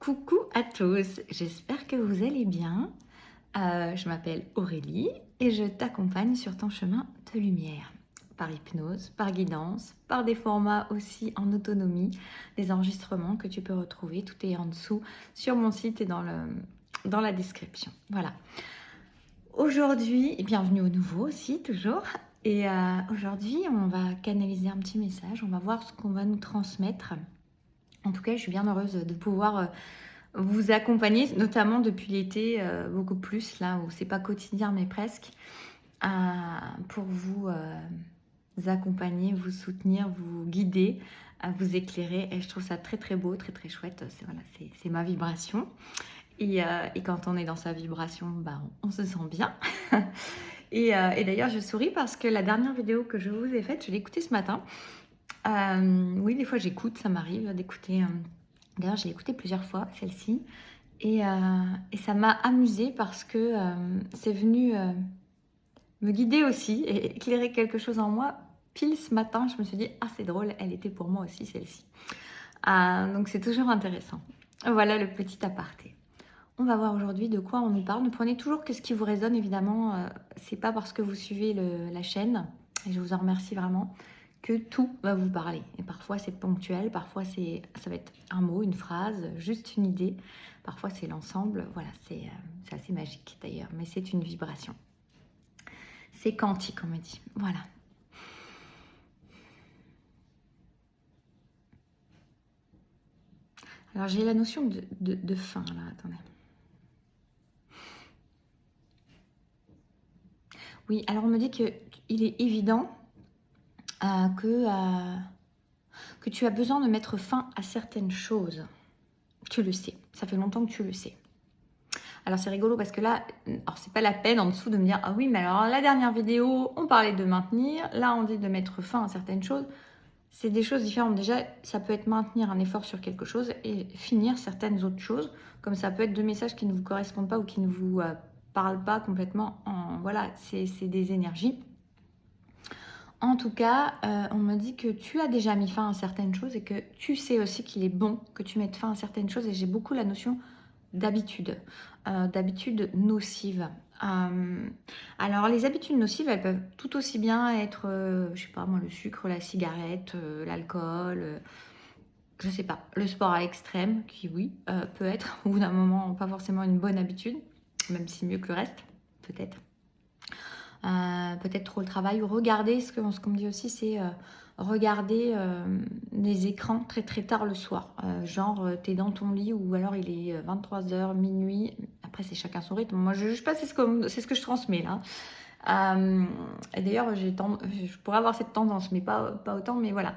Coucou à tous, j'espère que vous allez bien. Je m'appelle Aurélie et je t'accompagne sur ton chemin de lumière. Par hypnose, par guidance, par des formats aussi en autonomie, des enregistrements que tu peux retrouver, tout est en dessous sur mon site et dans la description. Voilà. Aujourd'hui, et bienvenue au nouveau aussi, toujours. Et aujourd'hui, on va canaliser un petit message, on va voir ce qu'on va nous transmettre. En tout cas, je suis bien heureuse de pouvoir vous accompagner, notamment depuis l'été, beaucoup plus, là où c'est pas quotidien, mais presque, pour vous accompagner, vous soutenir, vous guider, vous éclairer. Et je trouve ça très très beau, très très chouette. C'est ma vibration. Et quand on est dans sa vibration, bah, on se sent bien. Et d'ailleurs, je souris parce que la dernière vidéo que je vous ai faite, je l'ai écoutée ce matin. Oui, des fois j'écoute, ça m'arrive d'écouter. D'ailleurs, j'ai écouté plusieurs fois celle-ci. Et ça m'a amusée parce que c'est venu me guider aussi et éclairer quelque chose en moi. Pile ce matin, je me suis dit, ah c'est drôle, elle était pour moi aussi celle-ci. Donc c'est toujours intéressant. Voilà le petit aparté. On va voir aujourd'hui de quoi on nous parle. Ne prenez toujours que ce qui vous résonne, évidemment. C'est pas parce que vous suivez la chaîne, et je vous en remercie vraiment, que tout va vous parler. Et parfois c'est ponctuel, parfois ça va être un mot, une phrase, juste une idée. Parfois c'est l'ensemble. Voilà, c'est assez magique d'ailleurs, mais c'est une vibration. C'est quantique, on me dit. Voilà. Alors j'ai la notion de fin là, attendez. Oui, alors on me dit qu'il est évident que tu as besoin de mettre fin à certaines choses. Tu le sais, ça fait longtemps que tu le sais. Alors c'est rigolo parce que là, alors c'est pas la peine en dessous de me dire ah oui mais alors la dernière vidéo on parlait de maintenir, là on dit de mettre fin à certaines choses. C'est des choses différentes. Déjà ça peut être maintenir un effort sur quelque chose et finir certaines autres choses, comme ça peut être deux messages qui ne vous correspondent pas ou qui ne vous parlent pas complètement. Voilà, c'est des énergies. En tout cas, on me dit que tu as déjà mis fin à certaines choses et que tu sais aussi qu'il est bon que tu mettes fin à certaines choses. Et j'ai beaucoup la notion d'habitude, d'habitude nocive. Alors, les habitudes nocives, elles peuvent tout aussi bien être, je sais pas moi, le sucre, la cigarette, l'alcool, je sais pas, le sport à l'extrême, qui oui, peut être au bout d'un moment pas forcément une bonne habitude, même si mieux que le reste, peut-être. Peut-être trop le travail ou regarder, ce qu'on me dit aussi, c'est regarder les écrans très très tard le soir. Genre, t'es dans ton lit ou alors il est 23h, minuit. Après, c'est chacun son rythme. Moi, je juge pas, c'est ce que je transmets là. Et d'ailleurs, je pourrais avoir cette tendance, mais pas autant, mais voilà.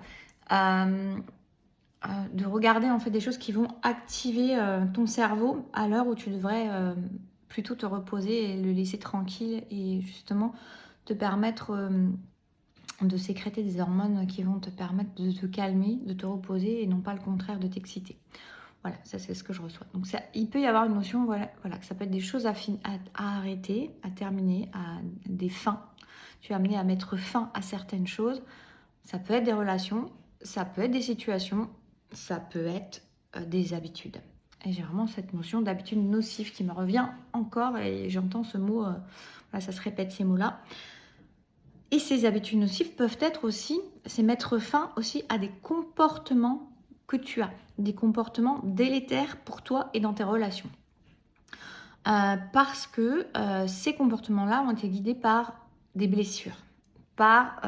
De regarder en fait des choses qui vont activer ton cerveau à l'heure où tu devrais plutôt te reposer et le laisser tranquille et justement te permettre de sécréter des hormones qui vont te permettre de te calmer, de te reposer et non pas le contraire de t'exciter. Voilà, ça c'est ce que je reçois. Donc ça, il peut y avoir une notion, voilà, que ça peut être des choses à arrêter, à terminer, à des fins. Tu es amené à mettre fin à certaines choses. Ça peut être des relations, ça peut être des situations, ça peut être des habitudes. Et j'ai vraiment cette notion d'habitude nocive qui me revient encore et j'entends ce mot, voilà, ça se répète ces mots-là. Et ces habitudes nocives peuvent être aussi, c'est mettre fin aussi à des comportements que tu as, des comportements délétères pour toi et dans tes relations. Parce que ces comportements-là ont été guidés par des blessures, par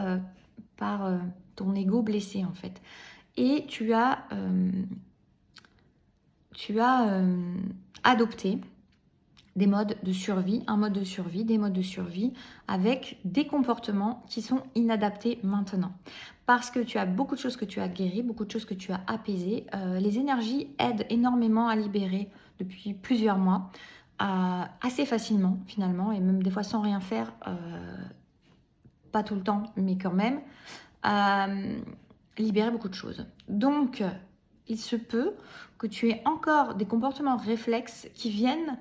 ton ego blessé en fait. Et tu as adopté des modes de survie, un mode de survie, des modes de survie avec des comportements qui sont inadaptés maintenant. Parce que tu as beaucoup de choses que tu as guéries, beaucoup de choses que tu as apaisées. Les énergies aident énormément à libérer depuis plusieurs mois, assez facilement finalement, et même des fois sans rien faire, pas tout le temps, mais quand même, libérer beaucoup de choses. Donc, il se peut que tu aies encore des comportements réflexes qui viennent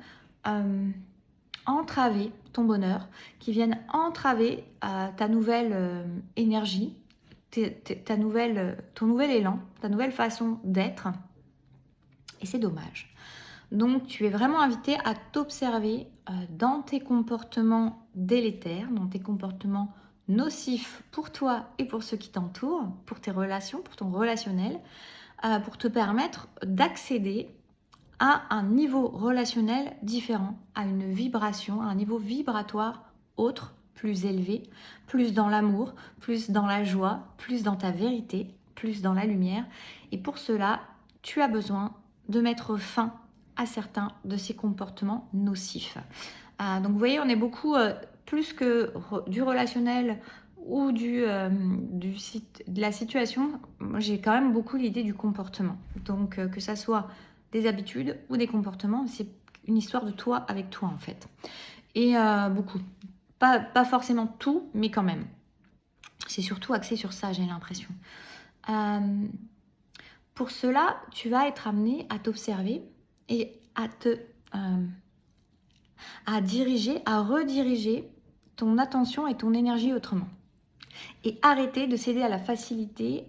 entraver ton bonheur, qui viennent entraver ta nouvelle énergie, ton nouvel élan, ta nouvelle façon d'être. Et c'est dommage. Donc, tu es vraiment invité à t'observer dans tes comportements délétères, dans tes comportements nocifs pour toi et pour ceux qui t'entourent, pour tes relations, pour ton relationnel, pour te permettre d'accéder à un niveau relationnel différent, à une vibration, à un niveau vibratoire autre, plus élevé, plus dans l'amour, plus dans la joie, plus dans ta vérité, plus dans la lumière. Et pour cela, tu as besoin de mettre fin à certains de ces comportements nocifs. Donc vous voyez, on est beaucoup plus que du relationnel ou de la situation. Moi, j'ai quand même beaucoup l'idée du comportement. Donc que ça soit des habitudes ou des comportements, c'est une histoire de toi avec toi en fait. Et beaucoup. Pas forcément tout, mais quand même. C'est surtout axé sur ça, j'ai l'impression. Pour cela, tu vas être amené à t'observer et à diriger, à rediriger ton attention et ton énergie autrement. Et arrêter de céder à la facilité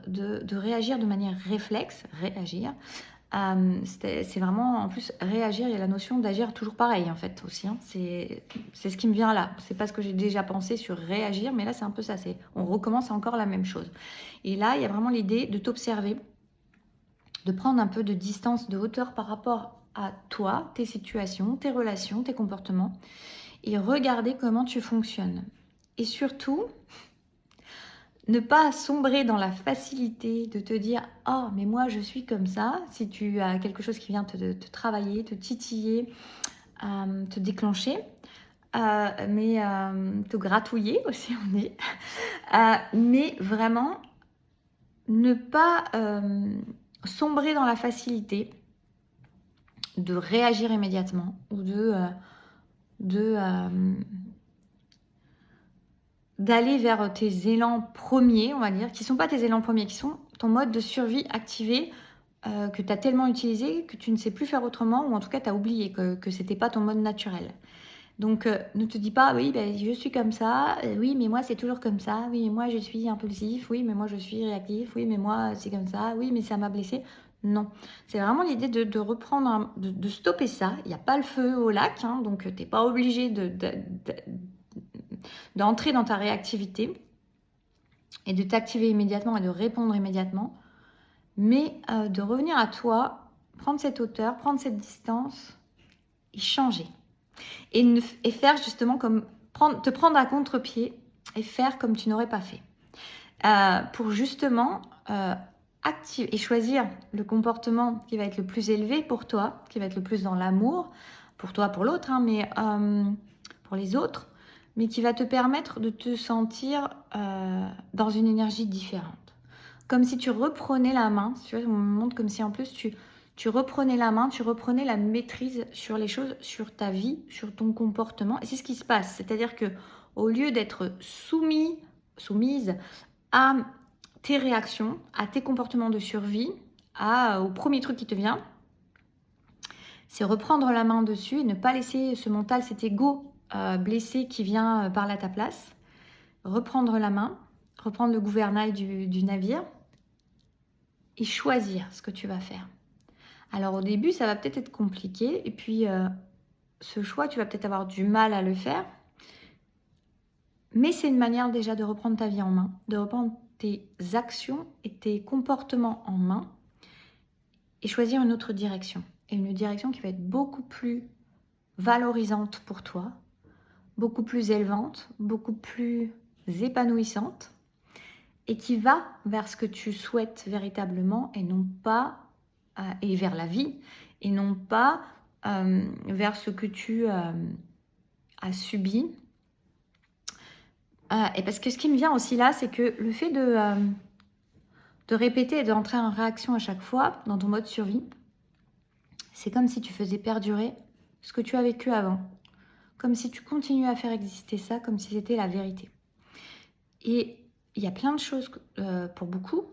de réagir de manière réflexe, réagir. C'est vraiment, en plus, réagir, il y a la notion d'agir toujours pareil, en fait, aussi. Hein. C'est ce qui me vient là. C'est pas ce que j'ai déjà pensé sur réagir, mais là, c'est un peu ça. On recommence encore la même chose. Et là, il y a vraiment l'idée de t'observer, de prendre un peu de distance, de hauteur par rapport à toi, tes situations, tes relations, tes comportements, et regarder comment tu fonctionnes. Et surtout, ne pas sombrer dans la facilité de te dire « Oh, mais moi, je suis comme ça », si tu as quelque chose qui vient te travailler, te titiller, te déclencher, te gratouiller aussi, on dit. Mais vraiment, ne pas sombrer dans la facilité de réagir immédiatement ou d'aller vers tes élans premiers, on va dire, qui ne sont pas tes élans premiers, qui sont ton mode de survie activé que tu as tellement utilisé que tu ne sais plus faire autrement, ou en tout cas tu as oublié que ce n'était pas ton mode naturel. Donc ne te dis pas, oui, ben, je suis comme ça, oui, mais moi c'est toujours comme ça, oui, mais moi je suis impulsif, oui, mais moi je suis réactif, oui, mais moi c'est comme ça, oui, mais ça m'a blessé. Non, c'est vraiment l'idée de reprendre, de stopper ça. Il n'y a pas le feu au lac, hein, donc tu n'es pas obligé d'entrer dans ta réactivité et de t'activer immédiatement et de répondre immédiatement, mais de revenir à toi, prendre cette hauteur, prendre cette distance et changer. Et faire justement comme te prendre à contre-pied et faire comme tu n'aurais pas fait. Pour justement activer et choisir le comportement qui va être le plus élevé pour toi, qui va être le plus dans l'amour, pour toi, pour l'autre, hein, mais pour les autres, mais qui va te permettre de te sentir dans une énergie différente. Comme si tu reprenais la main, tu vois, on me montre comme si en plus tu reprenais la main, tu reprenais la maîtrise sur les choses, sur ta vie, sur ton comportement. Et c'est ce qui se passe. C'est-à-dire que au lieu d'être soumise à tes réactions, à tes comportements de survie, au premier truc qui te vient, c'est reprendre la main dessus et ne pas laisser ce mental, cet ego blessé qui vient parler à ta place. Reprendre la main, reprendre le gouvernail du navire et choisir ce que tu vas faire. Alors au début, ça va peut-être être compliqué et puis ce choix, tu vas peut-être avoir du mal à le faire. Mais c'est une manière déjà de reprendre ta vie en main, de reprendre tes actions et tes comportements en main et choisir une autre direction. Et une direction qui va être beaucoup plus valorisante pour toi, beaucoup plus élevante, beaucoup plus épanouissante et qui va vers ce que tu souhaites véritablement et non pas et vers la vie et non pas vers ce que tu as subi. Et parce que ce qui me vient aussi là, c'est que le fait de répéter et d'entrer en réaction à chaque fois dans ton mode survie, c'est comme si tu faisais perdurer ce que tu as vécu avant. Comme si tu continuais à faire exister ça, comme si c'était la vérité. Et il y a plein de choses pour beaucoup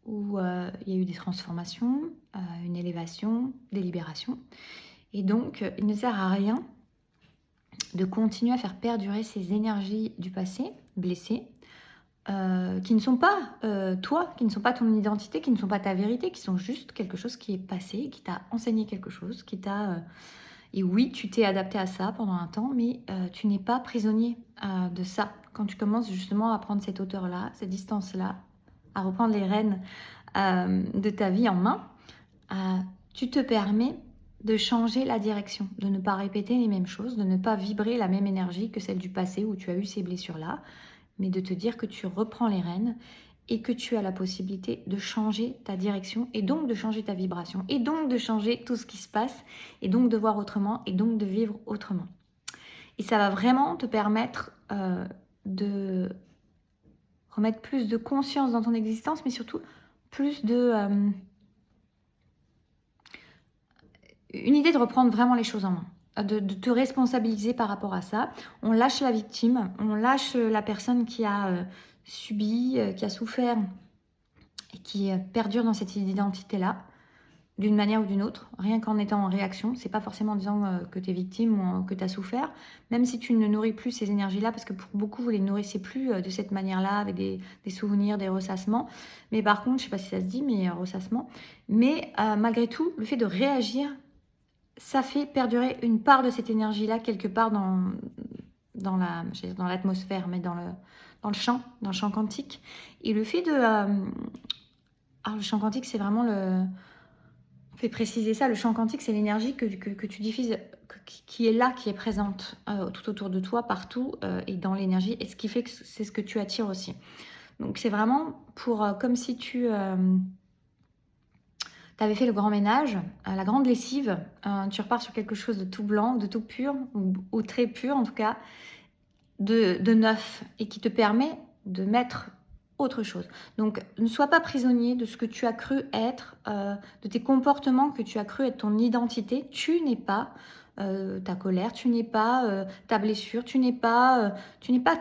où il y a eu des transformations, une élévation, des libérations. Et donc, il ne sert à rien de continuer à faire perdurer ces énergies du passé, blessées, qui ne sont pas toi, qui ne sont pas ton identité, qui ne sont pas ta vérité, qui sont juste quelque chose qui est passé, qui t'a enseigné quelque chose, qui t'a... et oui, tu t'es adapté à ça pendant un temps, mais tu n'es pas prisonnier de ça. Quand tu commences justement à prendre cette hauteur-là, cette distance-là, à reprendre les rênes de ta vie en main, tu te permets de changer la direction, de ne pas répéter les mêmes choses, de ne pas vibrer la même énergie que celle du passé où tu as eu ces blessures-là, mais de te dire que tu reprends les rênes et que tu as la possibilité de changer ta direction et donc de changer ta vibration et donc de changer tout ce qui se passe et donc de voir autrement et donc de vivre autrement. Et ça va vraiment te permettre de remettre plus de conscience dans ton existence, mais surtout plus de... une idée de reprendre vraiment les choses en main, de te responsabiliser par rapport à ça. On lâche la victime, on lâche la personne qui a subi, qui a souffert et qui perdure dans cette identité-là, d'une manière ou d'une autre, rien qu'en étant en réaction. C'est pas forcément en disant que tu es victime ou que tu as souffert, même si tu ne nourris plus ces énergies-là, parce que pour beaucoup, vous les nourrissez plus de cette manière-là, avec des souvenirs, des ressassements. Mais par contre, je sais pas si ça se dit, mais ressassement. Mais malgré tout, le fait de réagir, ça fait perdurer une part de cette énergie-là quelque part dans l'atmosphère, mais dans le champ quantique. Et le fait de... alors le champ quantique, c'est vraiment le... On fait préciser ça, le champ quantique, c'est l'énergie que tu diffuses, qui est là, qui est présente tout autour de toi, partout, et dans l'énergie, et ce qui fait que c'est ce que tu attires aussi. Donc c'est vraiment pour, comme si tu avais fait le grand ménage, la grande lessive, tu repars sur quelque chose de tout blanc, de tout pur, ou très pur en tout cas, de neuf, et qui te permet de mettre autre chose. Donc ne sois pas prisonnier de ce que tu as cru être, de tes comportements que tu as cru être ton identité. Tu n'es pas ta colère, tu n'es pas ta blessure, tu n'es pas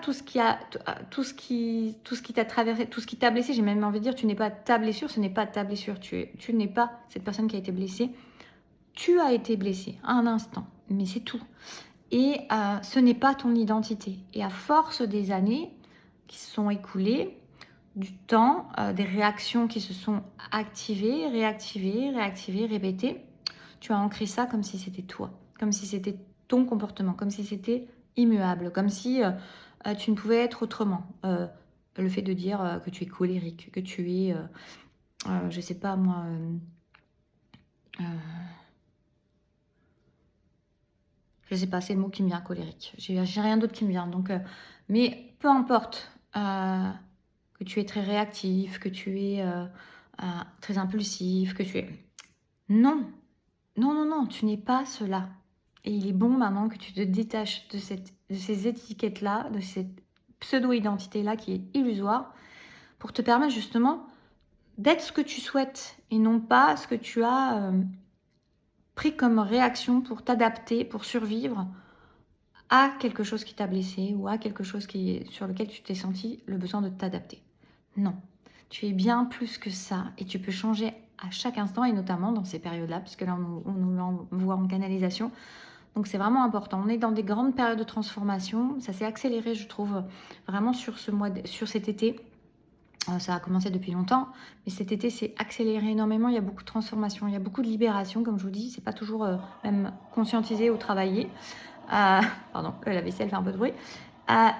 tout ce qui t'a traversé, tout ce qui t'a blessé. J'ai même envie de dire, tu n'es pas ta blessure, ce n'est pas ta blessure. Tu n'es pas cette personne qui a été blessée. Tu as été blessé un instant, mais c'est tout. Et ce n'est pas ton identité. Et à force des années qui se sont écoulées, du temps, des réactions qui se sont activées, réactivées, répétées, tu as ancré ça comme si c'était toi, comme si c'était ton comportement, comme si c'était immuable, comme si tu ne pouvais être autrement. Le fait de dire que tu es colérique, que tu es, je sais pas moi... je sais pas, c'est le mot qui me vient, colérique. J'ai rien d'autre qui me vient. Donc, mais peu importe que tu es très réactif, que tu es très impulsif, que tu es... Non, non, non, non, tu n'es pas cela. Et il est bon, maman, que tu te détaches de ces étiquettes-là, de cette pseudo-identité-là qui est illusoire, pour te permettre justement d'être ce que tu souhaites et non pas ce que tu as pris comme réaction pour t'adapter, pour survivre à quelque chose qui t'a blessé ou à quelque chose sur lequel tu t'es senti le besoin de t'adapter. Non, tu es bien plus que ça et tu peux changer à chaque instant et notamment dans ces périodes-là, puisque là on nous l'envoie en canalisation. Donc c'est vraiment important. On est dans des grandes périodes de transformation. Ça s'est accéléré, je trouve, vraiment sur cet été. Ça a commencé depuis longtemps, mais cet été s'est accéléré énormément. Il y a beaucoup de transformation, il y a beaucoup de libération, comme je vous dis. C'est pas toujours même conscientisé ou travaillé. Pardon, la vaisselle fait un peu de bruit.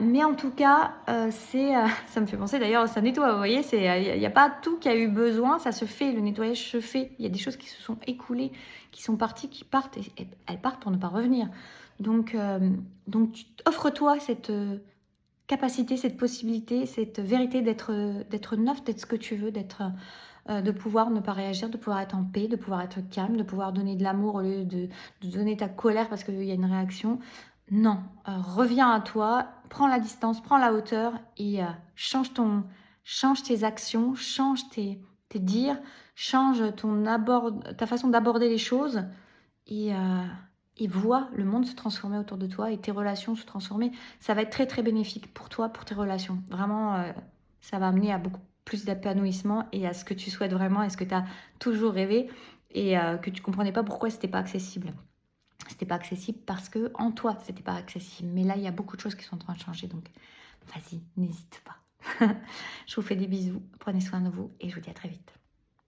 Mais en tout cas, ça me fait penser d'ailleurs, ça nettoie, vous voyez, il n'y a pas tout qui a eu besoin, ça se fait, le nettoyage se fait. Il y a des choses qui se sont écoulées, qui sont parties, qui partent, et elles partent pour ne pas revenir. Donc offre-toi cette capacité, cette possibilité, cette vérité d'être neuf, d'être ce que tu veux, de pouvoir ne pas réagir, de pouvoir être en paix, de pouvoir être calme, de pouvoir donner de l'amour au lieu de donner ta colère parce qu'il y a une réaction. Non, reviens à toi, prends la distance, prends la hauteur et change tes actions, change tes dires, change ta façon d'aborder les choses et vois le monde se transformer autour de toi et tes relations se transformer. Ça va être très très bénéfique pour toi, pour tes relations. Vraiment, ça va amener à beaucoup plus d'épanouissement et à ce que tu souhaites vraiment et ce que tu as toujours rêvé et que tu comprenais pas pourquoi c'était pas accessible. C'était pas accessible parce que en toi, c'était pas accessible. Mais là, il y a beaucoup de choses qui sont en train de changer. Donc, vas-y, n'hésite pas. Je vous fais des bisous, prenez soin de vous et je vous dis à très vite.